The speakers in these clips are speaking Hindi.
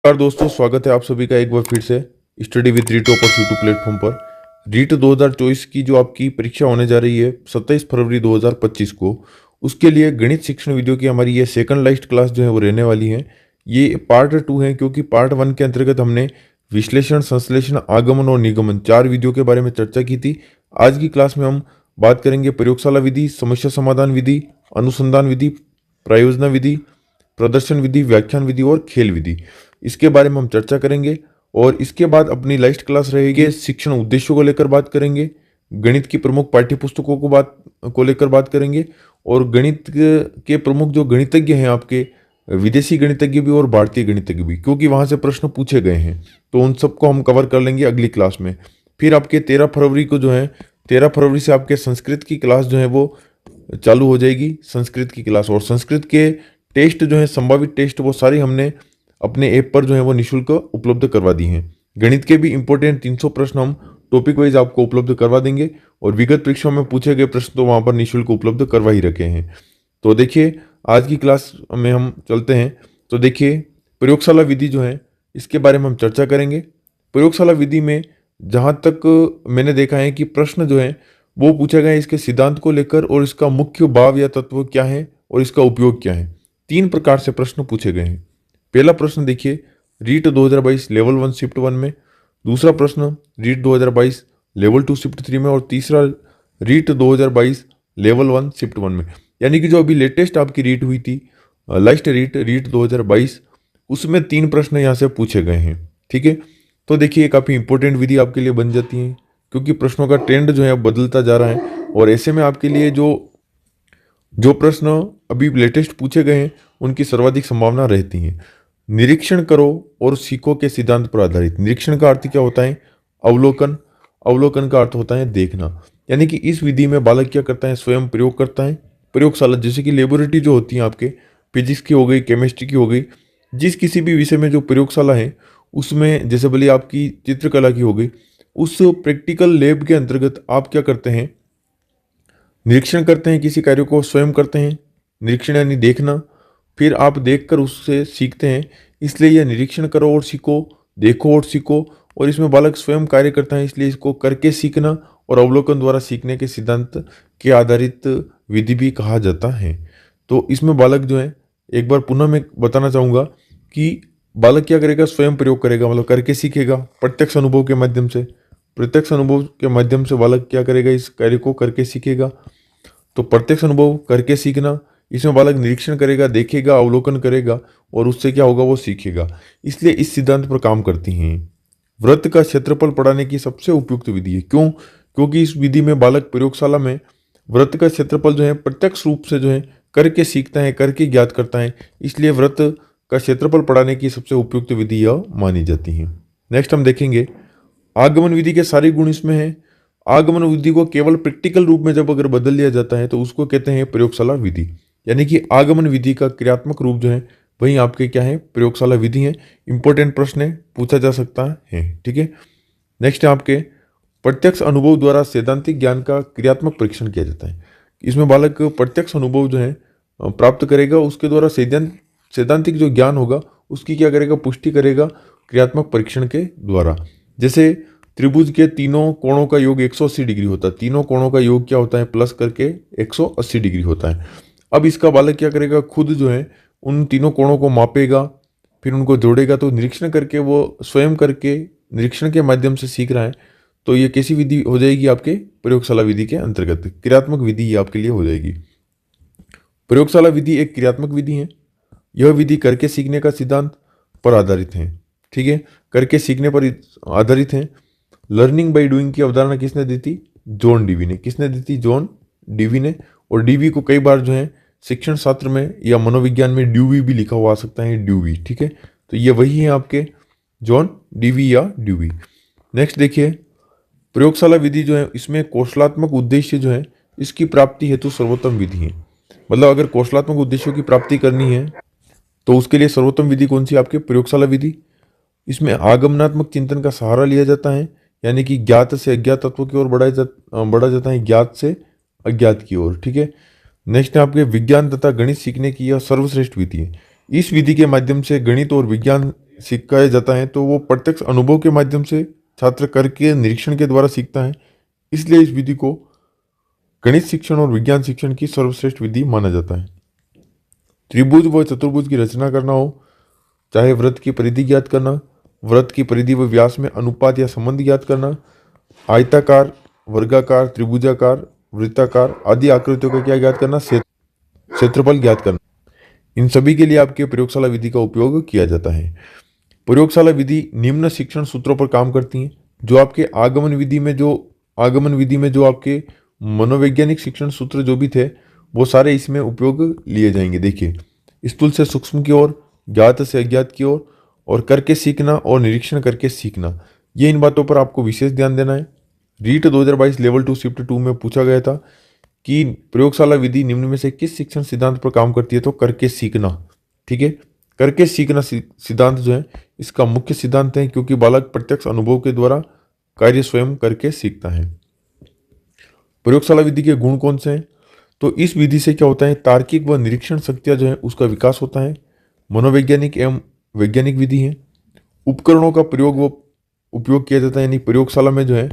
नमस्कार दोस्तों, स्वागत है आप सभी का एक बार फिर से study with REET toppers YouTube platform पर। रीट 2024 की जो आपकी परीक्षा होने जा रही है 27 फरवरी 2025 को, उसके लिए गणित शिक्षण वीडियो की हमारी ये सेकंड लास्ट क्लास जो है वो रहने वाली है। ये पार्ट 2 है, क्योंकि पार्ट 1 के अंतर्गत हमने विश्लेषण, संश्लेषण, आगमन और निगमन 4 विधियों के बारे में चर्चा की थी। आज की क्लास में हम बात करेंगे प्रयोगशाला विधि, समस्या समाधान विधि, अनुसंधान विधि, प्रयोजना विधि, प्रदर्शन विधि, व्याख्यान विधि और खेल विधि। इसके बारे में हम चर्चा करेंगे। और इसके बाद अपनी लास्ट क्लास रहेगी शिक्षण उद्देश्यों को लेकर बात करेंगे, गणित की प्रमुख पाठ्य पुस्तकों को लेकर बात करेंगे, और गणित के प्रमुख जो गणितज्ञ हैं आपके, विदेशी गणितज्ञ भी और भारतीय गणितज्ञ भी, क्योंकि वहाँ से प्रश्न पूछे गए हैं, तो उन सबको हम कवर कर लेंगे अगली क्लास में। फिर आपके 13 फरवरी को जो है, 13 फरवरी से आपके संस्कृत की क्लास जो है वो चालू हो जाएगी, संस्कृत की क्लास। और संस्कृत के टेस्ट जो है, संभावित टेस्ट, वो सारी हमने अपने ऐप पर जो है वो निःशुल्क उपलब्ध करवा दी हैं। गणित के भी इंपॉर्टेंट 300 प्रश्न हम टॉपिक वाइज आपको उपलब्ध करवा देंगे, और विगत परीक्षाओं में पूछे गए प्रश्न तो वहाँ पर निःशुल्क उपलब्ध करवा ही रखे हैं। तो देखिए, आज की क्लास में हम चलते हैं। तो देखिए, प्रयोगशाला विधि जो है इसके बारे में हम चर्चा करेंगे। प्रयोगशाला विधि में जहाँ तक मैंने देखा है कि प्रश्न जो है वो पूछा गया है इसके सिद्धांत को लेकर, और इसका मुख्य भाव या तत्व क्या है और इसका उपयोग क्या है। 3 प्रकार से प्रश्न पूछे गए हैं। पहला प्रश्न देखिए, रीट 2022 लेवल 1 शिफ्ट 1 में। दूसरा प्रश्न रीट 2022 लेवल 2 शिफ्ट 3 में। और तीसरा रीट 2022 लेवल 1 शिफ्ट 1 में। यानी कि जो अभी लेटेस्ट आपकी रीट हुई थी, लास्ट रीट 2022, उसमें 3 प्रश्न यहाँ से पूछे गए हैं। ठीक है, तो देखिए काफ़ी इंपॉर्टेंट विधि आपके लिए बन जाती है, क्योंकि प्रश्नों का ट्रेंड जो है अब बदलता जा रहा है, और ऐसे में आपके लिए जो जो प्रश्न अभी लेटेस्ट पूछे गए हैं उनकी सर्वाधिक संभावना रहती है। निरीक्षण करो और सीखो के सिद्धांत पर आधारित। निरीक्षण का अर्थ क्या होता है? अवलोकन। अवलोकन का अर्थ होता है देखना। यानी कि इस विधि में बालक क्या करता है? स्वयं प्रयोग करता है। प्रयोगशाला जैसे कि लेबोरेटरी जो होती है आपके, फिजिक्स की हो गई, केमिस्ट्री की हो गई, जिस किसी भी विषय में जो प्रयोगशाला है उसमें, जैसे भले आपकी चित्रकला की हो गई, उस प्रैक्टिकल लैब के अंतर्गत आप क्या करते हैं? निरीक्षण करते हैं, किसी कार्य को स्वयं करते हैं। निरीक्षण यानी देखना, फिर आप देखकर उससे सीखते हैं। इसलिए यह निरीक्षण करो और सीखो, देखो और सीखो, और इसमें बालक स्वयं कार्य करता है, इसलिए इसको करके सीखना और अवलोकन द्वारा सीखने के सिद्धांत के आधारित विधि भी कहा जाता है। तो इसमें बालक जो है, एक बार पुनः मैं बताना चाहूँगा कि बालक क्या करेगा? स्वयं प्रयोग करेगा, मतलब करके सीखेगा प्रत्यक्ष अनुभव के माध्यम से। प्रत्यक्ष अनुभव के माध्यम से बालक क्या करेगा? इस कार्य को करके सीखेगा। तो प्रत्यक्ष अनुभव, करके सीखना, इसमें बालक निरीक्षण करेगा, देखेगा, अवलोकन करेगा, और उससे क्या होगा? वो सीखेगा। इसलिए इस सिद्धांत पर काम करती हैं। वृत्त का क्षेत्रफल पढ़ाने की सबसे उपयुक्त विधि है। क्यों? क्योंकि इस विधि में बालक प्रयोगशाला में वृत्त का क्षेत्रफल जो है प्रत्यक्ष रूप से जो है करके सीखता है, करके ज्ञात करता है। इसलिए वृत्त का क्षेत्रफल पढ़ाने की सबसे उपयुक्त विधि यह मानी जाती है। नेक्स्ट हम देखेंगे, आगमन विधि के सारे गुण इसमें हैं। आगमन विधि को केवल प्रैक्टिकल रूप में जब अगर बदल दिया जाता है तो उसको कहते हैं प्रयोगशाला विधि। यानी कि आगमन विधि का क्रियात्मक रूप जो है वही आपके क्या है? प्रयोगशाला विधि है। इंपॉर्टेंट प्रश्न है, पूछा जा सकता है। ठीक है, नेक्स्ट है आपके, प्रत्यक्ष अनुभव द्वारा सैद्धांतिक ज्ञान का क्रियात्मक परीक्षण किया जाता है। इसमें बालक प्रत्यक्ष अनुभव जो है प्राप्त करेगा, उसके द्वारा सैद्धांतिक जो ज्ञान होगा उसकी क्या करेगा? पुष्टि करेगा क्रियात्मक परीक्षण के द्वारा। जैसे त्रिभुज के तीनों कोणों का योग 180 डिग्री होता है। तीनों कोणों का योग क्या होता है? प्लस करके 180 डिग्री होता है। अब इसका बालक क्या करेगा? खुद जो है उन तीनों कोणों को मापेगा, फिर उनको जोड़ेगा। तो निरीक्षण करके, वो स्वयं करके निरीक्षण के माध्यम से सीख रहा है। तो ये कैसी विधि हो जाएगी? आपके प्रयोगशाला विधि के अंतर्गत क्रियात्मक विधि ये आपके लिए हो जाएगी। प्रयोगशाला विधि एक क्रियात्मक विधि है। यह विधि करके सीखने का सिद्धांत पर आधारित है। ठीक है, करके सीखने पर आधारित है। लर्निंग बाय डूइंग की अवधारणा किसने दी थी? जॉन डीवी ने। किसने दी थी? जॉन डीवी ने। और डीवी को कई बार जो है शिक्षण शास्त्र में या मनोविज्ञान में ड्यूवी भी लिखा हुआ आ सकता है, ड्यूवी। ठीक है, तो ये वही है आपके जॉन डीवी या ड्यूवी। नेक्स्ट देखिए, प्रयोगशाला विधि जो है इसमें कौशलात्मक उद्देश्य जो है इसकी प्राप्ति हेतु सर्वोत्तम विधि है। मतलब अगर कौशलात्मक उद्देश्यों की प्राप्ति करनी है तो उसके लिए सर्वोत्तम विधि कौन सी? आपके प्रयोगशाला विधि। इसमें आगमनात्मक चिंतन का सहारा लिया जाता है, यानी कि ज्ञात से अज्ञात तत्वों की ओर बढ़ा जाता है, ज्ञात से अज्ञात की ओर। ठीक है, नेक्स्ट है आपके विज्ञान तथा गणित सीखने की यह सर्वश्रेष्ठ विधि है। इस विधि के माध्यम से गणित और विज्ञान सिखाया जाता है तो वो प्रत्यक्ष अनुभव के माध्यम से छात्र करके निरीक्षण के द्वारा सीखता है। इसलिए इस विधि को गणित शिक्षण और विज्ञान शिक्षण की सर्वश्रेष्ठ विधि माना जाता है। त्रिभुज व चतुर्भुज की रचना करना हो, चाहे वृत्त की परिधि ज्ञात करना, वृत्त की परिधि व व्यास में अनुपात या संबंध ज्ञात करना, आयताकार, वर्गाकार, त्रिभुजाकार, वृत्ताकार आदि आकृतियों का क्या ज्ञात करना, क्षेत्रफल ज्ञात करना, इन सभी के लिए आपके प्रयोगशाला विधि का उपयोग किया जाता है। प्रयोगशाला विधि निम्न शिक्षण सूत्रों पर काम करती हैं। जो आपके आगमन विधि में जो आपके मनोवैज्ञानिक शिक्षण सूत्र जो भी थे वो सारे इसमें उपयोग लिए जाएंगे। देखिए, स्थूल से सूक्ष्म की ओर, ज्ञात से अज्ञात की ओर, और करके सीखना और निरीक्षण करके सीखना, ये इन बातों पर आपको विशेष ध्यान देना है। रीट 2022 लेवल 2 शिफ्ट 2 में पूछा गया था कि प्रयोगशाला विधि निम्न में से किस शिक्षण सिद्धांत पर काम करती है, तो करके सीखना। ठीक है, करके सीखना सिद्धांत जो है इसका मुख्य सिद्धांत है, क्योंकि बालक प्रत्यक्ष अनुभव के द्वारा कार्य स्वयं करके सीखता है। प्रयोगशाला विधि के गुण कौन से हैं, तो इस विधि से क्या होता है, तार्किक व निरीक्षण शक्तियां जो है उसका विकास होता है। मनोवैज्ञानिक एवं वैज्ञानिक विधि है। उपकरणों का उपयोग किया जाता है, यानी प्रयोगशाला में जो है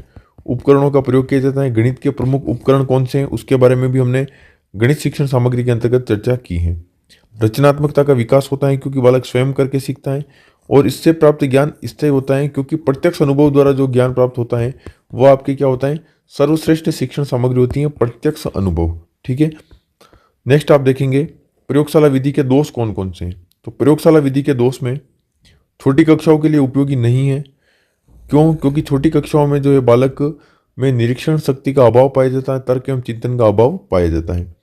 उपकरणों का प्रयोग किया जाता है। गणित के प्रमुख उपकरण कौन से हैं उसके बारे में भी हमने गणित शिक्षण सामग्री के अंतर्गत चर्चा की है। रचनात्मकता का विकास होता है, क्योंकि बालक स्वयं करके सीखता है, और इससे प्राप्त ज्ञान स्थायी होता है, क्योंकि प्रत्यक्ष अनुभव द्वारा जो ज्ञान प्राप्त होता है वो आपके क्या होता है, सर्वश्रेष्ठ शिक्षण सामग्री होती है, प्रत्यक्ष अनुभव। ठीक है, नेक्स्ट आप देखेंगे प्रयोगशाला विधि के दोष कौन कौन से हैं। तो प्रयोगशाला विधि के दोष में छोटी कक्षाओं के लिए उपयोगी नहीं है। क्यों? क्योंकि छोटी कक्षाओं में जो है बालक में निरीक्षण शक्ति का अभाव पाया जाता है, तर्क एवं चिंतन का अभाव पाया जाता है।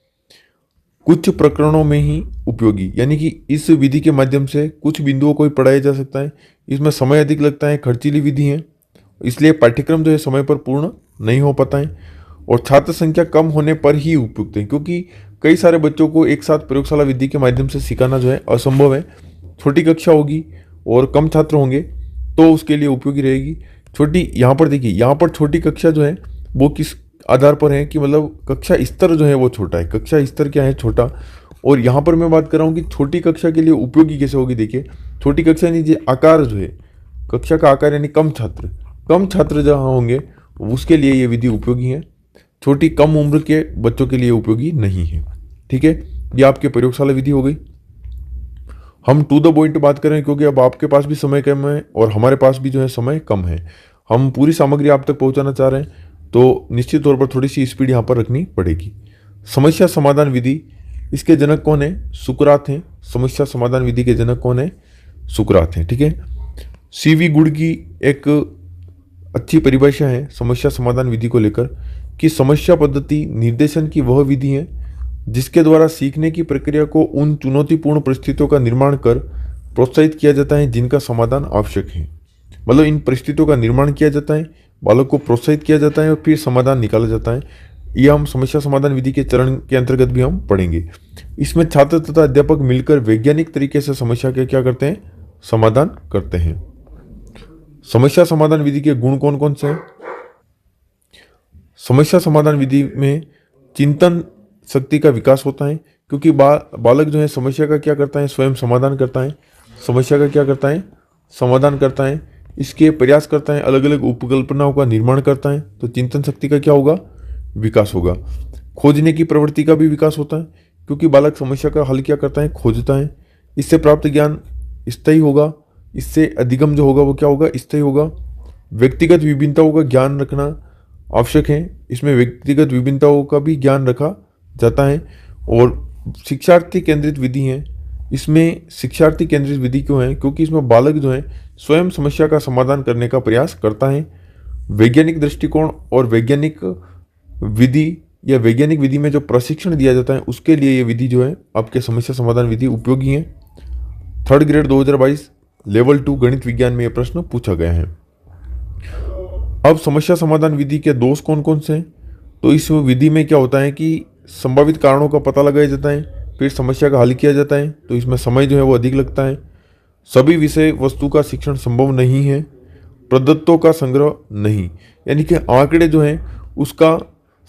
कुछ प्रकरणों में ही उपयोगी, यानी कि इस विधि के माध्यम से कुछ बिंदुओं को ही पढ़ाया जा सकता है। इसमें समय अधिक लगता है, खर्चीली विधि है, इसलिए पाठ्यक्रम जो है समय पर पूर्ण नहीं हो पाता है, और छात्र संख्या कम होने पर ही उपयुक्त है, क्योंकि कई सारे बच्चों को एक साथ प्रयोगशाला विधि के माध्यम से सिखाना जो है असंभव है। छोटी कक्षा होगी और कम छात्र होंगे तो उसके लिए उपयोगी रहेगी। यहाँ पर देखिए, यहाँ पर छोटी कक्षा जो है वो किस आधार पर है कि मतलब कक्षा स्तर जो है वो छोटा है, कक्षा स्तर क्या है, छोटा। और यहाँ पर मैं बात कर रहा हूँ कि छोटी कक्षा के लिए उपयोगी कैसे होगी। देखिए, छोटी कक्षा यानी आकार जो है, कक्षा का आकार यानी कम छात्र जहाँ होंगे उसके लिए ये विधि उपयोगी है। छोटी कम उम्र के बच्चों के लिए उपयोगी नहीं है। ठीक है, ये आपके प्रयोगशाला विधि हो गई। हम टू द पॉइंट बात करें, क्योंकि अब आपके पास भी समय कम है और हमारे पास भी जो है समय कम है, हम पूरी सामग्री आप तक पहुंचाना चाह रहे हैं, तो निश्चित तौर पर थोड़ी सी स्पीड यहाँ पर रखनी पड़ेगी। समस्या समाधान विधि, इसके जनक कौन है, सुकरात हैं। समस्या समाधान विधि के जनक कौन है, सुकरात हैं। ठीक है, सीवी गुड की एक अच्छी परिभाषा है समस्या समाधान विधि को लेकर कि समस्या पद्धति निर्देशन की वह विधि है जिसके द्वारा सीखने की प्रक्रिया को उन चुनौतीपूर्ण परिस्थितियों का निर्माण कर प्रोत्साहित किया जाता है जिनका समाधान आवश्यक है। मतलब इन परिस्थितियों का निर्माण किया जाता है, बालक को प्रोत्साहित किया जाता है और फिर समाधान निकाला जाता है। यह हम समस्या समाधान विधि के चरण के अंतर्गत भी हम पढ़ेंगे। इसमें छात्र तथा अध्यापक मिलकर वैज्ञानिक तरीके से समस्या के क्या करते हैं, समाधान करते हैं। समस्या समाधान विधि के गुण कौन कौन से हैं। समस्या समाधान विधि में चिंतन शक्ति का विकास होता है, क्योंकि बालक जो है समस्या का क्या करता है, स्वयं समाधान करता है। समस्या का क्या करता है, समाधान करता है, इसके प्रयास करता है, अलग अलग उपकल्पनाओं का निर्माण करता है, तो चिंतन शक्ति का क्या होगा, विकास होगा। खोजने की प्रवृत्ति का भी विकास होता है, क्योंकि बालक समस्या का हल क्या करता है, खोजता है। इससे प्राप्त ज्ञान स्थायी होगा, इससे अधिगम जो होगा वो क्या होगा, स्थायी होगा। व्यक्तिगत विभिन्नताओं का ज्ञान रखना आवश्यक है, इसमें व्यक्तिगत विभिन्नताओं का भी ज्ञान रखा जाता है। और शिक्षार्थी केंद्रित विधि है, इसमें शिक्षार्थी केंद्रित विधि क्यों है, क्योंकि इसमें बालक जो है स्वयं समस्या का समाधान करने का प्रयास करता है। वैज्ञानिक दृष्टिकोण और वैज्ञानिक विधि में जो प्रशिक्षण दिया जाता है उसके लिए ये विधि जो है आपके समस्या समाधान विधि उपयोगी है। 3rd ग्रेड 2022 लेवल 2 गणित विज्ञान में यह प्रश्न पूछा गया है। अब समस्या समाधान विधि के दोष कौन कौन से हैं, तो इस विधि में क्या होता है कि संभावित कारणों का पता लगाया जाता है, फिर समस्या का हल किया जाता है, तो इसमें समय जो है वो अधिक लगता है। सभी विषय वस्तु का शिक्षण संभव नहीं है। प्रदत्तों का संग्रह नहीं, यानी कि आंकड़े जो हैं उसका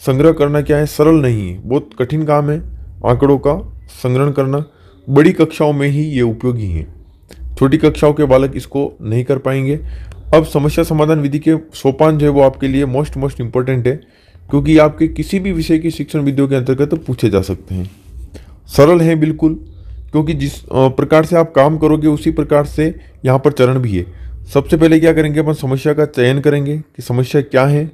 संग्रह करना क्या है, सरल नहीं है, बहुत कठिन काम है आंकड़ों का संग्रहण करना। बड़ी कक्षाओं में ही ये उपयोगी है। छोटी कक्षाओं के बालक इसको नहीं कर पाएंगे। अब समस्या समाधान विधि के सोपान जो है वो आपके लिए मोस्ट इंपॉर्टेंट है, क्योंकि आपके किसी भी विषय की शिक्षण विधियों के अंतर्गत पूछे जा सकते हैं। सरल है बिल्कुल, क्योंकि जिस प्रकार से आप काम करोगे उसी प्रकार से यहाँ पर चरण भी है। सबसे पहले क्या करेंगे, अपन समस्या का चयन करेंगे कि समस्या क्या है,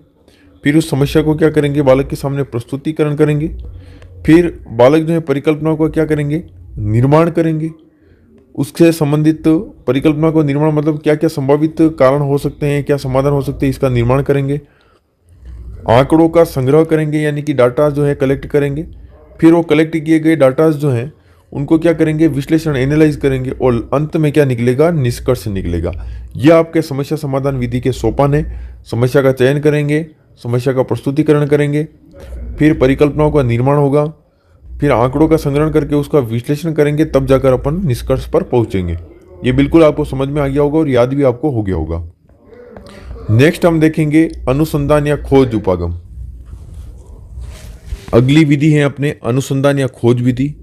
फिर उस समस्या को क्या करेंगे, बालक के सामने प्रस्तुतिकरण करेंगे, फिर बालक जो है परिकल्पना को क्या करेंगे, निर्माण करेंगे। उससे संबंधित परिकल्पना को निर्माण मतलब क्या क्या संभावित कारण हो सकते हैं, क्या समाधान हो सकते हैं, इसका निर्माण करेंगे। आंकड़ों का संग्रह करेंगे, यानी कि डाटा जो है कलेक्ट करेंगे। फिर वो कलेक्ट किए गए डाटाज जो हैं उनको क्या करेंगे, विश्लेषण एनालाइज करेंगे, और अंत में क्या निकलेगा, निष्कर्ष निकलेगा। यह आपके समस्या समाधान विधि के सोपान है। समस्या का चयन करेंगे, समस्या का प्रस्तुतिकरण करेंगे, फिर परिकल्पनाओं का निर्माण होगा, फिर आंकड़ों का संग्रहण करके उसका विश्लेषण करेंगे, तब जाकर अपन निष्कर्ष पर पहुंचेंगे। ये बिल्कुल आपको समझ में आ गया होगा और याद भी आपको हो गया होगा। नेक्स्ट हम देखेंगे अनुसंधान या खोज उपागम। अगली विधि है अपने अनुसंधान या खोज विधि।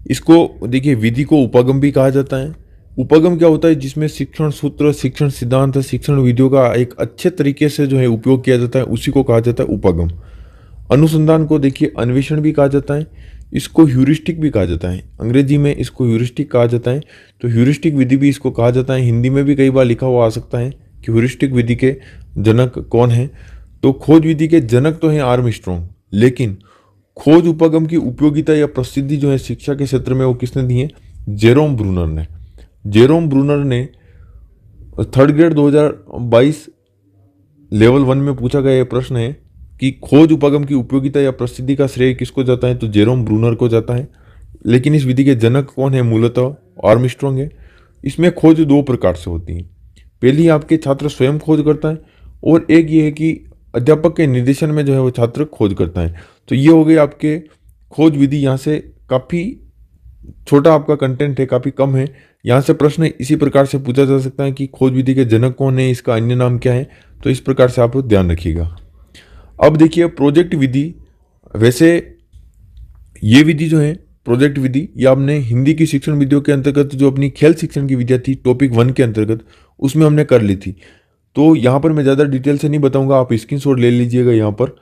इसको देखिए, विधि को उपागम भी कहा जाता है। उपागम क्या होता है, जिसमें शिक्षण सूत्र, शिक्षण सिद्धांत, शिक्षण विधियों का एक अच्छे तरीके से जो है उपयोग किया जाता है, उसी को कहा जाता है उपागम। अनुसंधान को देखिए अन्वेषण भी कहा जाता है, इसको ह्यूरिस्टिक भी कहा जाता है। अंग्रेजी में इसको ह्यूरिस्टिक कहा जाता है, तो ह्यूरिस्टिक विधि भी इसको कहा जाता है। हिंदी में भी कई बार लिखा हुआ आ सकता है कि ह्यूरिस्टिक विधि के जनक कौन है। तो खोज विधि के जनक तो हैं आर्मस्ट्रॉन्ग, लेकिन खोज उपागम की उपयोगिता या प्रसिद्धि जो है शिक्षा के क्षेत्र में वो किसने दी है, जेरोम ब्रूनर ने। जेरोम ब्रूनर ने थर्ड ग्रेड 2022 लेवल 1 में पूछा गया यह प्रश्न है कि खोज उपागम की उपयोगिता या प्रसिद्धि का श्रेय किसको जाता है, तो जेरोम ब्रूनर को जाता है। लेकिन इस विधि के जनक कौन है, मूलतः आर्मस्ट्रॉन्ग है। इसमें खोज दो प्रकार से होती है। पहली आपके छात्र स्वयं खोज करता है, और एक ये है कि अध्यापक के निर्देशन में जो है वो छात्र खोज करता है। तो ये हो गई आपके खोज विधि। यहाँ से काफ़ी छोटा आपका कंटेंट है, काफ़ी कम है। यहाँ से प्रश्न इसी प्रकार से पूछा जा सकता है कि खोज विधि के जनक कौन है, इसका अन्य नाम क्या है, तो इस प्रकार से आप ध्यान रखिएगा। अब देखिए प्रोजेक्ट विधि। वैसे ये विधि जो है प्रोजेक्ट विधि, ये आपने हिंदी की शिक्षण विधियों के अंतर्गत जो अपनी खेल शिक्षण की विधियाँ थी टॉपिक 1 के अंतर्गत, उसमें हमने कर ली थी। तो यहाँ पर मैं ज़्यादा डिटेल से नहीं बताऊँगा, आप स्क्रीनशॉट ले लीजिएगा यहाँ पर,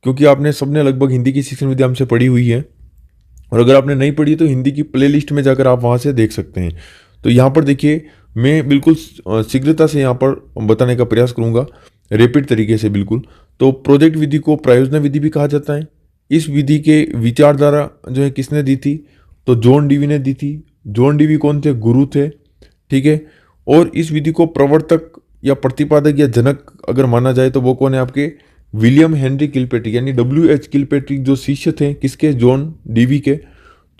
क्योंकि आपने सबने लगभग हिंदी की शिक्षण विधि हमसे पढ़ी हुई है। और अगर आपने नहीं पढ़ी तो हिंदी की प्लेलिस्ट में जाकर आप वहाँ से देख सकते हैं। तो यहाँ पर देखिए, मैं बिल्कुल शीघ्रता से यहाँ पर बताने का प्रयास करूँगा, रैपिड तरीके से बिल्कुल। तो प्रोजेक्ट विधि को प्रायोजना विधि भी कहा जाता है। इस विधि के विचारधारा जो है किसने दी थी, तो जॉन डीवी ने दी थी। जॉन डीवी कौन थे, गुरु थे, ठीक है। और इस विधि को प्रवर्तक या प्रतिपादक या जनक अगर माना जाए तो वो कौन है, आपके विलियम हेनरी किलपेट्रिक, यानी WH किलपेट्रिक, जो शिष्य थे किसके, जॉन डीवी के।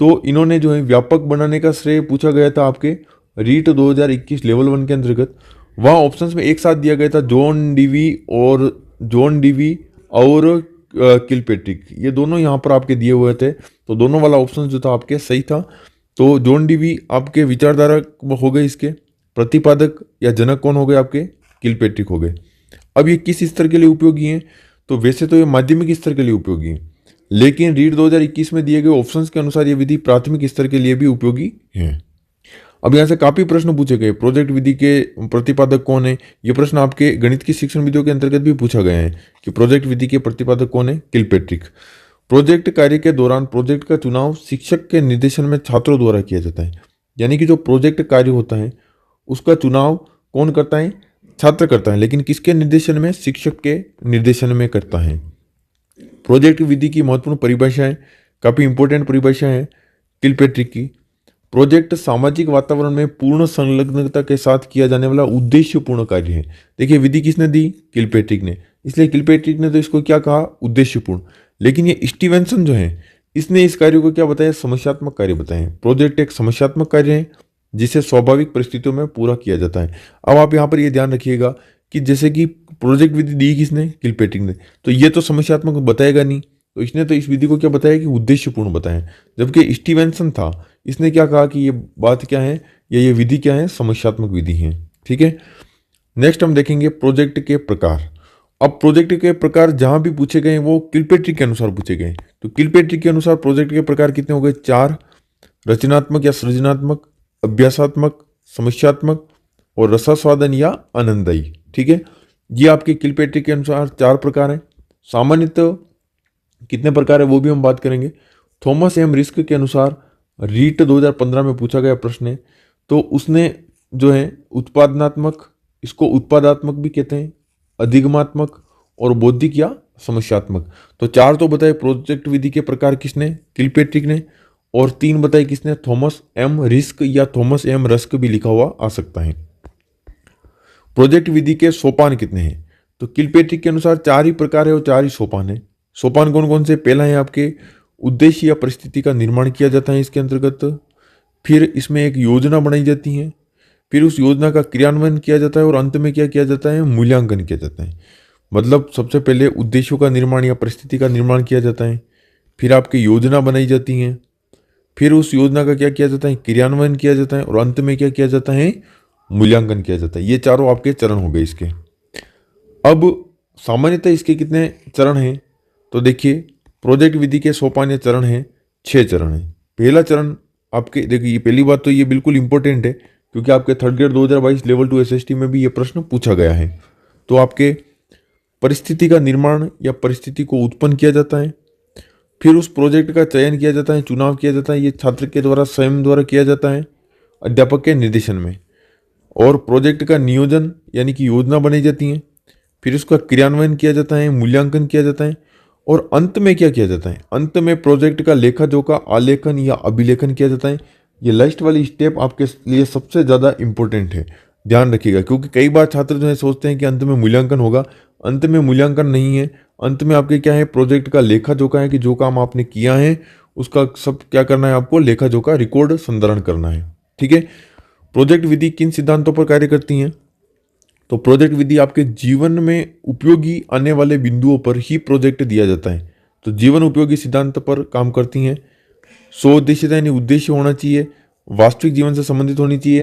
तो इन्होंने जो है व्यापक बनाने का श्रेय पूछा गया था आपके रीट 2021 लेवल 1 के अंतर्गत। वहाँ ऑप्शंस में एक साथ दिया गया था जॉन डीवी और किलपेट्रिक, ये दोनों यहाँ पर आपके दिए हुए थे। तो दोनों वाला ऑप्शन जो था आपके सही था। तो जॉन डीवी आपके विचारधारा हो गए, इसके प्रतिपादक या जनक कौन हो गए, आपके किलपेट्रिक हो गए। अब ये किस स्तर के लिए उपयोगी हैं, तो वैसे तो ये माध्यमिक स्तर के लिए उपयोगी है, लेकिन रीट 2021 में दिए गए ऑप्शंस के अनुसार ये विधि प्राथमिक स्तर के लिए भी उपयोगी है। अब यहाँ से काफ़ी प्रश्न पूछे गए, प्रोजेक्ट विधि के प्रतिपादक कौन है, ये प्रश्न आपके गणित की शिक्षण विधियों के अंतर्गत भी पूछा गया है कि प्रोजेक्ट विधि के प्रतिपादक कौन है, किलपेट्रिक। प्रोजेक्ट कार्य के दौरान प्रोजेक्ट का चुनाव शिक्षक के निर्देशन में छात्रों द्वारा किया जाता है। यानी कि जो प्रोजेक्ट कार्य होता है उसका चुनाव कौन करता है, छात्र करता है, लेकिन किसके निर्देशन में, शिक्षक के निर्देशन में करता है। प्रोजेक्ट विधि की महत्वपूर्ण परिभाषाएं, काफ़ी इंपॉर्टेंट परिभाषा है किलपेट्रिक की। प्रोजेक्ट सामाजिक वातावरण में पूर्ण संलग्नता के साथ किया जाने वाला उद्देश्यपूर्ण कार्य है। देखिए विधि किसने दी, किलपेट्रिक ने, इसलिए किलपेट्रिक ने तो इसको क्या कहा, उद्देश्यपूर्ण। लेकिन ये स्टीवेंसन जो है इसने इस कार्य को क्या बताया, समस्यात्मक कार्य बताए। प्रोजेक्ट एक समस्यात्मक कार्य है जिसे स्वाभाविक परिस्थितियों में पूरा किया जाता है। अब आप यहाँ पर ये ध्यान रखिएगा कि जैसे कि प्रोजेक्ट विधि दी किसने, किलपेट्रिक ने, तो ये तो समस्यात्मक बताएगा नहीं, तो इसने तो इस विधि को क्या बताया कि उद्देश्यपूर्ण बताया। जबकि स्टीवेंसन था, इसने क्या कहा कि ये बात क्या है या ये विधि क्या है, समस्यात्मक विधि है। ठीक है, नेक्स्ट हम देखेंगे प्रोजेक्ट के प्रकार। अब प्रोजेक्ट के प्रकार जहां भी पूछे गए वो किलपेट्रिक के अनुसार पूछे गए। तो किलपेट्रिक के अनुसार प्रोजेक्ट के प्रकार कितने हो गए, 4। रचनात्मक या सृजनात्मक, अभ्यासात्मक, समस्यात्मक और रसास्वादन या आनंददायी। ठीक है, ये आपके किलपेट्रिक के अनुसार 4 प्रकार हैं। सामान्यतः कितने प्रकार है वो भी हम बात करेंगे। थॉमस एम रिस्क के अनुसार रीट 2015 में पूछा गया प्रश्न है, तो उसने जो है उत्पादनात्मक, इसको उत्पादात्मक भी कहते हैं, अधिगमात्मक और बौद्धिक या समस्यात्मक। तो 4 तो बताए प्रोजेक्ट विधि के प्रकार किसने, किलपेट्रिक ने, और 3 बताए किसने, थॉमस एम रिस्क या थॉमस एम रस्क भी लिखा हुआ आ सकता है। प्रोजेक्ट विधि के सोपान कितने हैं, तो किलपेट्रिक के अनुसार 4 ही प्रकार है और 4 ही सोपान है। सोपान कौन कौन से, पहला है आपके उद्देश्य या परिस्थिति का निर्माण किया जाता है इसके अंतर्गत, फिर इसमें एक योजना बनाई जाती है, फिर उस योजना का क्रियान्वयन किया जाता है और अंत में क्या किया जाता है, मूल्यांकन किया जाता है। मतलब सबसे पहले उद्देश्यों का निर्माण या परिस्थिति का निर्माण किया जाता है, फिर आपकी योजना बनाई जाती है, फिर उस योजना का क्या किया जाता है, क्रियान्वयन किया जाता है और अंत में क्या किया जाता है, मूल्यांकन किया जाता है। ये चारों आपके चरण हो गए इसके। अब सामान्यतः इसके कितने चरण हैं, तो देखिए प्रोजेक्ट विधि के सोपान या चरण हैं, 6 चरण हैं। पहला चरण आपके, देखिए ये पहली बात तो ये बिल्कुल इंपॉर्टेंट है क्योंकि आपके थर्ड ग्रेड 2022 लेवल 2 एसएसटी में भी ये प्रश्न पूछा गया है। तो आपके परिस्थिति का निर्माण या परिस्थिति को उत्पन्न किया जाता है, फिर उस प्रोजेक्ट का चयन किया जाता है, चुनाव किया जाता है, ये छात्र के द्वारा स्वयं द्वारा किया जाता है अध्यापक के निर्देशन में, और प्रोजेक्ट का नियोजन यानी कि योजना बनाई जाती है, फिर उसका क्रियान्वयन किया जाता है, मूल्यांकन किया जाता है और अंत में क्या किया जाता है, अंत में प्रोजेक्ट का लेखा जोखा, आलेखन या अभिलेखन किया जाता है। ये लास्ट वाली स्टेप आपके लिए सबसे ज़्यादा इंपॉर्टेंट है, ध्यान रखिएगा, क्योंकि कई बार छात्र जो है सोचते हैं कि अंत में मूल्यांकन होगा, अंत में मूल्यांकन नहीं है। अंत में आपके क्या है, प्रोजेक्ट का लेखा जोखा है कि जो काम आपने किया है उसका सब क्या करना है, आपको लेखा जोखा रिकॉर्ड संधारण करना है। ठीक है, प्रोजेक्ट विधि किन सिद्धांतों पर कार्य करती हैं, तो प्रोजेक्ट विधि आपके जीवन में उपयोगी आने वाले बिंदुओं पर ही प्रोजेक्ट दिया जाता है, तो जीवन उपयोगी सिद्धांत पर काम करती हैं। स्वउद्देश्यता यानी उद्देश्य होना चाहिए, वास्तविक जीवन से संबंधित होनी चाहिए।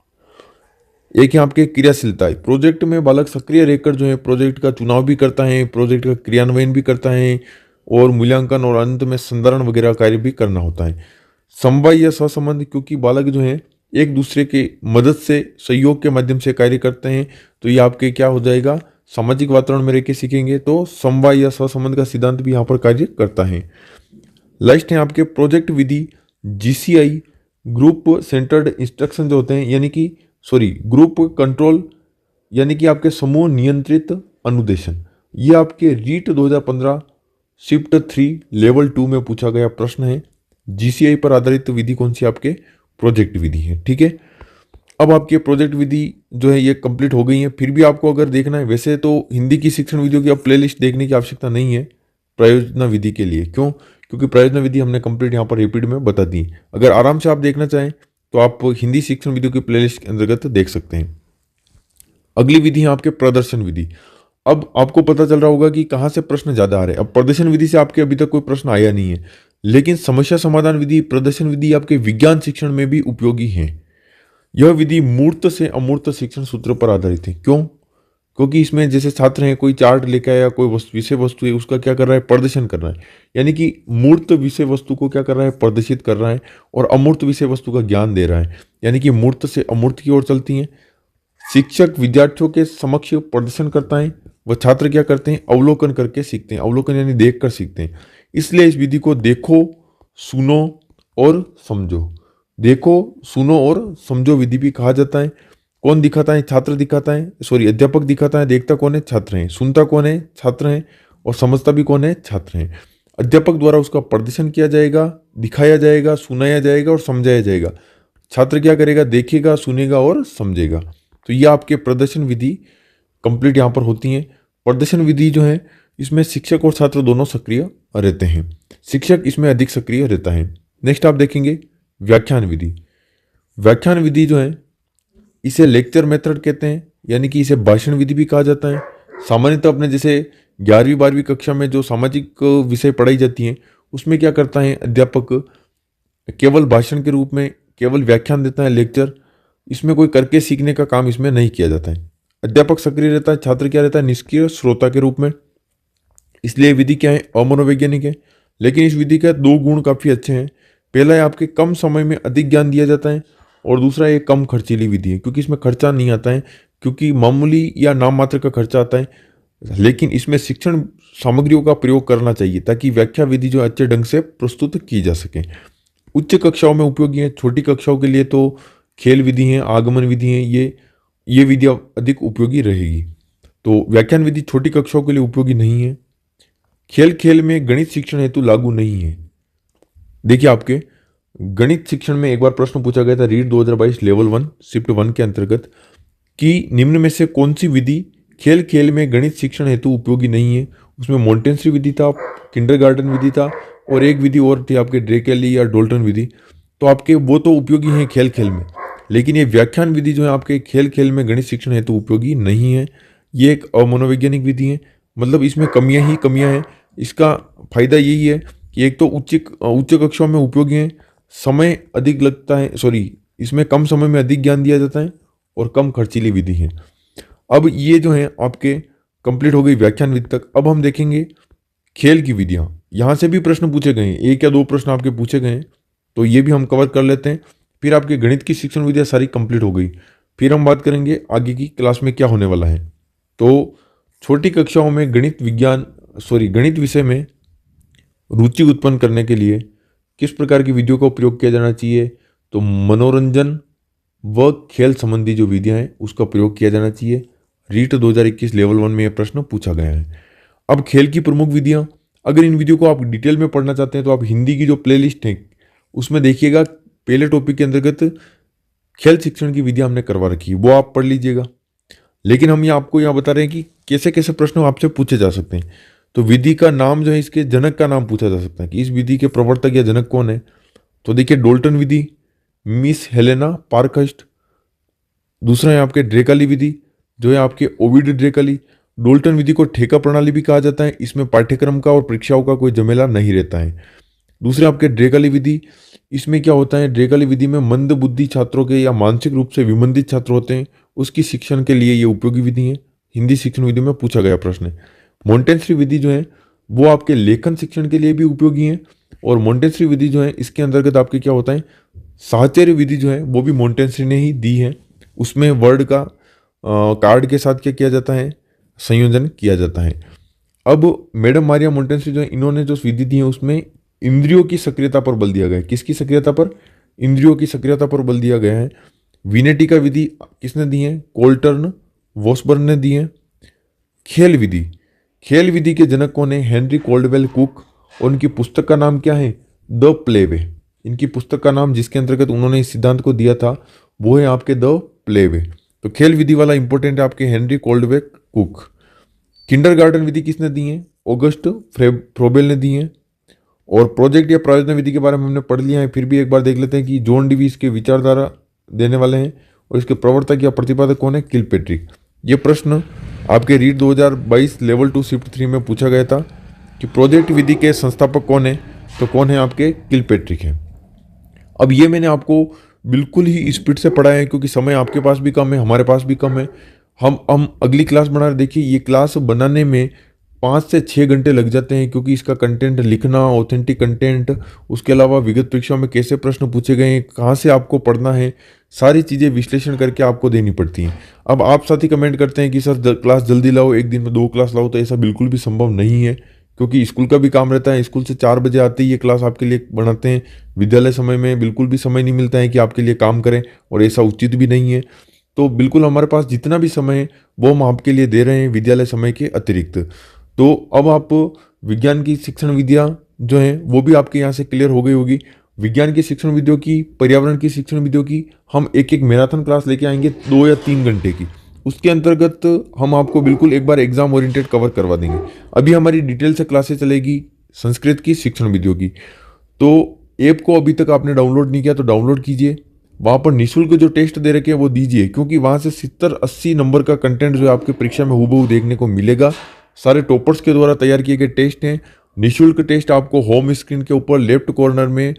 एक है आपके क्रियाशीलता है, प्रोजेक्ट में बालक सक्रिय रहकर जो है प्रोजेक्ट का चुनाव भी करता है, प्रोजेक्ट का क्रियान्वयन भी करता है और मूल्यांकन और अंत में संधारण वगैरह कार्य भी करना होता है। समवाय या सहसंबंध, क्योंकि बालक जो है एक दूसरे के मदद से, सहयोग के माध्यम से कार्य करते हैं, तो ये आपके क्या हो जाएगा, सामाजिक वातावरण में रह के सीखेंगे, तो समवाय या सहसंबंध का सिद्धांत भी यहाँ पर कार्य करता है। लास्ट है आपके प्रोजेक्ट विधि जीसीआई, ग्रुप सेंटर्ड इंस्ट्रक्शन जो होते हैं, यानी कि ग्रुप कंट्रोल, यानी कि आपके समूह नियंत्रित अनुदेशन, ये आपके रीट 2015 शिफ्ट 3 लेवल 2 में पूछा गया प्रश्न है। जीसीआई पर आधारित विधि कौन सी, आपके प्रोजेक्ट विधि है। ठीक है, अब आपके प्रोजेक्ट विधि जो है ये कंप्लीट हो गई है। फिर भी आपको अगर देखना है, वैसे तो हिंदी की शिक्षण वीडियो की आप प्लेलिस्ट देखने की आवश्यकता नहीं है प्रयोजना विधि के लिए। क्यों, क्योंकि प्रयोजना विधि हमने कंप्लीट यहाँ पर रिपीट में बता दी। अगर आराम से आप देखना चाहें तो आप हिंदी शिक्षण वीडियो की प्लेलिस्ट के अंतर्गत देख सकते हैं। अगली विधि है आपके प्रदर्शन विधि। अब आपको पता चल रहा होगा कि कहाँ से प्रश्न ज़्यादा आ रहे हैं। अब प्रदर्शन विधि से आपके अभी तक कोई प्रश्न आया नहीं है, लेकिन समस्या समाधान विधि, प्रदर्शन विधि आपके विज्ञान शिक्षण में भी उपयोगी है। यह विधि मूर्त से अमूर्त शिक्षण सूत्र पर आधारित है। क्यों, क्योंकि इसमें जैसे छात्र हैं, कोई चार्ट लेकर आया, कोई विषय वस्तु है, उसका क्या कर रहा है, प्रदर्शन कर रहा है, यानी कि मूर्त विषय वस्तु को क्या कर रहा है, प्रदर्शित कर रहा है, और अमूर्त विषय वस्तु का ज्ञान दे रहा है, यानी कि मूर्त से अमूर्त की ओर चलती हैं। शिक्षक विद्यार्थियों के समक्ष प्रदर्शन करता है, वह छात्र क्या करते हैं, अवलोकन करके सीखते हैं। अवलोकन यानी देख कर सीखते हैं। इसलिए इस विधि को देखो, सुनो और समझो, देखो सुनो और समझो विधि भी कहा जाता है। कौन दिखाता है, छात्र दिखाता है, अध्यापक दिखाता है। देखता कौन है, छात्र हैं। सुनता कौन है, छात्र हैं। और समझता भी कौन है, छात्र हैं। अध्यापक द्वारा उसका प्रदर्शन किया जाएगा, दिखाया जाएगा, सुनाया जाएगा और समझाया जाएगा। छात्र क्या करेगा, देखेगा, सुनेगा और समझेगा। तो ये आपके प्रदर्शन विधि कंप्लीट यहाँ पर होती हैं। प्रदर्शन विधि जो है इसमें शिक्षक और छात्र दोनों सक्रिय रहते हैं। शिक्षक इसमें अधिक सक्रिय रहता है। नेक्स्ट आप देखेंगे व्याख्यान विधि। व्याख्यान विधि जो है इसे लेक्चर मेथड कहते हैं, यानी कि इसे भाषण विधि भी कहा जाता है। सामान्यतः अपने जैसे 11वीं 12वीं कक्षा में जो सामाजिक विषय पढ़ाई जाती हैं उसमें क्या करता है अध्यापक, केवल भाषण के रूप में केवल व्याख्यान देता है, लेक्चर। इसमें कोई करके सीखने का काम इसमें नहीं किया जाता है। अध्यापक सक्रिय रहता है, छात्र क्या रहता है, निष्क्रिय श्रोता के रूप में। इसलिए विधि क्या है, अमनोवैज्ञानिक है। लेकिन इस विधि के 2 गुण काफ़ी अच्छे हैं। पहला है आपके कम समय में अधिक ज्ञान दिया जाता है, और दूसरा ये कम खर्चीली विधि है, क्योंकि इसमें खर्चा नहीं आता है, क्योंकि मामूली या नाम मात्र का खर्चा आता है, लेकिन इसमें शिक्षण सामग्रियों का प्रयोग करना चाहिए ताकि व्याख्या विधि जो अच्छे ढंग से प्रस्तुत की जा सके। उच्च कक्षाओं में उपयोगी है, छोटी कक्षाओं के लिए तो खेल विधि है, आगमन विधि है, ये विधियाँ अधिक उपयोगी रहेगी। तो व्याख्यान विधि छोटी कक्षाओं के लिए उपयोगी नहीं है। खेल खेल में गणित शिक्षण हेतु लागू नहीं है। देखिए, आपके गणित शिक्षण में एक बार प्रश्न पूछा गया था रीट 2022 लेवल 1 शिफ्ट 1 के अंतर्गत कि निम्न में से कौन सी विधि खेल खेल में गणित शिक्षण हेतु उपयोगी नहीं है। उसमें मोंटेसरी विधि था, किंडरगार्टन विधि था, और एक विधि और थी आपके ड्रेकेली या डोल्टन विधि। तो आपके वो तो उपयोगी हैं खेल खेल में, लेकिन ये व्याख्यान विधि जो है आपके खेल खेल में गणित शिक्षण हेतु उपयोगी नहीं है। ये एक अमनोवैज्ञानिक विधि है, मतलब इसमें कमियां ही कमियां हैं। इसका फायदा यही है कि एक तो उच्च कक्षाओं में उपयोगी है, समय अधिक लगता है, इसमें कम समय में अधिक ज्ञान दिया जाता है, और कम खर्चीली विधि है। अब ये जो है आपके कंप्लीट हो गई व्याख्यान विधि तक। अब हम देखेंगे खेल की विधियां। यहाँ से भी प्रश्न पूछे गए हैं, 1 या 2 प्रश्न आपके पूछे गए हैं, तो ये भी हम कवर कर लेते हैं। फिर आपके गणित की शिक्षण विधियां सारी कंप्लीट हो गई। फिर हम बात करेंगे आगे की क्लास में क्या होने वाला है। तो छोटी कक्षाओं में गणित विषय में रुचि उत्पन्न करने के लिए किस प्रकार की विधियों का उपयोग किया जाना चाहिए, तो मनोरंजन व खेल संबंधी जो विधियां हैं उसका प्रयोग किया जाना चाहिए। रीट 2021 लेवल 1 में यह प्रश्न पूछा गया है। अब खेल की प्रमुख विधियां, अगर इन विधियों को आप डिटेल में पढ़ना चाहते हैं तो आप हिंदी की जो प्लेलिस्ट है उसमें देखिएगा, पहले टॉपिक के अंतर्गत खेल शिक्षण की विधियां हमने करवा रखी है, वो आप पढ़ लीजिएगा। लेकिन हम आपको यहाँ बता रहे हैं कि कैसे कैसे प्रश्न आपसे पूछे जा सकते हैं। तो विधि का नाम जो है, इसके जनक का नाम पूछा जा सकता है कि इस विधि के प्रवर्तक या जनक कौन है। तो देखिए, डोल्टन विधि, मिस हेलेना पार्कहर्स्ट। दूसरा है आपके ड्रेकाली विधि, जो है आपके ओविड ड्रेकाली। डोल्टन विधि को ठेका प्रणाली भी कहा जाता है, इसमें पाठ्यक्रम का और परीक्षाओं का कोई झमेला नहीं रहता है। दूसरे आपके ड्रेकाली विधि, इसमें क्या होता है, ड्रेकाली विधि में मंद बुद्धि छात्रों के या मानसिक रूप से विमंदित छात्र होते हैं, उसकी शिक्षण के लिए ये उपयोगी विधि है। हिंदी शिक्षण विधि में पूछा गया प्रश्न है। मोंटेसरी विधि जो है वो आपके लेखन शिक्षण के लिए भी उपयोगी है, और मोंटेसरी विधि जो है इसके अंतर्गत आपके क्या होता है, साहचर्य विधि जो है वो भी मोंटेसरी ने ही दी है। उसमें वर्ड का कार्ड के साथ क्या किया जाता है, संयोजन किया जाता है। अब मैडम मारिया मोंटेसरी जो है, इन्होंने जो विधि दी है उसमें इंद्रियों की सक्रियता पर बल दिया गया है। किसकी सक्रियता पर, इंद्रियों की सक्रियता पर बल दिया गया है। विनेटी का विधि किसने दी है, कोल्टर्न वॉसबर्न ने दी है। खेल विधि, खेल विधि के जनक कौन है, हेनरी कोल्डवेल कुक, और उनकी पुस्तक का नाम क्या है, द प्लेवे। इनकी पुस्तक का नाम जिसके अंतर्गत उन्होंने इस सिद्धांत को दिया था वो है आपके द प्लेवे। तो खेल विधि वाला इंपॉर्टेंट है आपके हेनरी कोल्डवेल कुक। किंडरगार्टन विधि किसने दी है, ऑगस्ट फ्रोबेल ने दी है। और प्रोजेक्ट या प्रायोजन विधि के बारे में हमने पढ़ लिया है, फिर भी एक बार देख लेते हैं कि जॉन डीवी इसके विचारधारा देने वाले हैं, और इसके प्रवर्तक या प्रतिपादक कौन है, किलपेट्रिक। ये प्रश्न आपके रीट 2022 लेवल 2 शिफ्ट 3 में पूछा गया था कि प्रोजेक्ट विधि के संस्थापक कौन है, तो कौन है आपके, किलपेट्रिक है। अब ये मैंने आपको बिल्कुल ही स्पीड से पढ़ा है, क्योंकि समय आपके पास भी कम है, हमारे पास भी कम है। हम अगली क्लास बना रहे, देखिए ये क्लास बनाने में 5 से 6 घंटे लग जाते हैं, क्योंकि इसका कंटेंट लिखना, ऑथेंटिक कंटेंट, उसके अलावा विगत परीक्षाओं में कैसे प्रश्न पूछे गए हैं, कहाँ से आपको पढ़ना है, सारी चीज़ें विश्लेषण करके आपको देनी पड़ती हैं। अब आप साथी कमेंट करते हैं कि सर क्लास जल्दी लाओ, एक दिन में 2 क्लास लाओ, तो ऐसा बिल्कुल भी संभव नहीं है, क्योंकि स्कूल का भी काम रहता है। स्कूल से 4 बजे आते ही ये क्लास आपके लिए बनाते हैं। विद्यालय समय में बिल्कुल भी समय नहीं मिलता है कि आपके लिए काम करें, और ऐसा उचित भी नहीं है। तो बिल्कुल हमारे पास जितना भी समय है वो हम आपके लिए दे रहे हैं विद्यालय समय के अतिरिक्त। तो अब आप विज्ञान की शिक्षण विधियाँ जो हैं वो भी आपके यहाँ से क्लियर हो गई होगी। विज्ञान की शिक्षण विधियों की, पर्यावरण की शिक्षण विधियों की हम एक मैराथन क्लास लेके आएंगे 2 या 3 घंटे की। उसके अंतर्गत हम आपको बिल्कुल एक बार एग्जाम ओरिएंटेड कवर करवा देंगे। अभी हमारी डिटेल से क्लासेस चलेगी संस्कृत की शिक्षण विधियों की। तो ऐप को अभी तक आपने डाउनलोड नहीं किया तो डाउनलोड कीजिए, वहाँ पर निःशुल्क जो टेस्ट दे रखे हैं वो दीजिए, क्योंकि वहाँ से 70-80 नंबर का कंटेंट जो है आपके परीक्षा में हूबहू देखने को मिलेगा। सारे टॉपर्स के द्वारा तैयार किए गए टेस्ट हैं। निःशुल्क टेस्ट आपको होम स्क्रीन के ऊपर लेफ्ट कॉर्नर में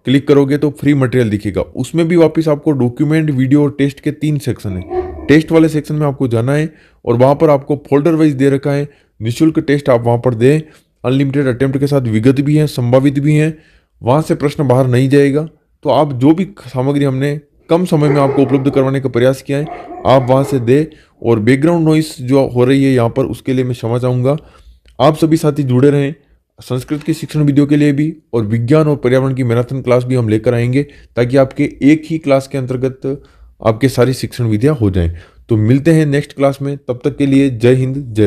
क्लिक करोगे तो फ्री मटेरियल दिखेगा। उसमें भी वापस आपको डॉक्यूमेंट, वीडियो और टेस्ट के 3 सेक्शन है। टेस्ट वाले सेक्शन में आपको जाना है और वहाँ पर आपको फोल्डर वाइज दे रखा है, निःशुल्क टेस्ट आप वहाँ पर दें। अनलिमिटेड अटेम्प्ट के साथ विगत भी हैं, संभावित भी हैं, वहाँ से प्रश्न बाहर नहीं जाएगा। तो आप जो भी सामग्री हमने कम समय में आपको उपलब्ध करवाने का प्रयास किया है, आप वहाँ से दें। और बैकग्राउंड नॉइस जो हो रही है यहाँ पर, उसके लिए मैं क्षमा चाहूँगा। आप सभी साथी जुड़े रहें संस्कृत की शिक्षण वीडियो के लिए भी, और विज्ञान और पर्यावरण की मैराथन क्लास भी हम लेकर आएंगे, ताकि आपके एक ही क्लास के अंतर्गत आपके सारी शिक्षण विधियाँ हो जाएं। तो मिलते हैं नेक्स्ट क्लास में, तब तक के लिए जय हिंद जय